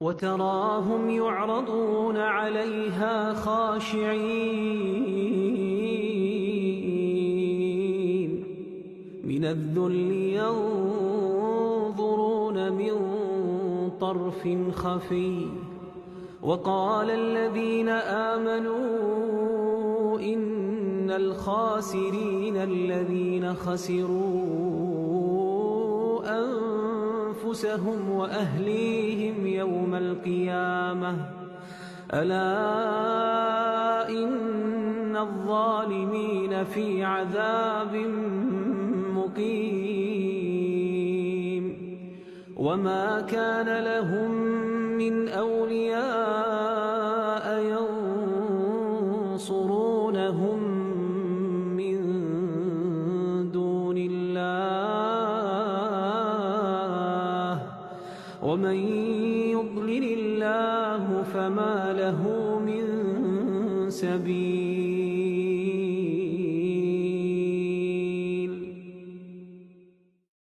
وتراهم يعرضون عليها خاشعين من الذل ينظرون من طرف خفي. وقال الذين آمنوا إن الخاسرين الذين خسروا أنفسهم وأهليهم يوم القيامة ألا إن الظالمين في عذاب مقيم. وما كان لهم من أولياء ينصرونهم من دون الله ومن يضلل الله فما له من سبيل.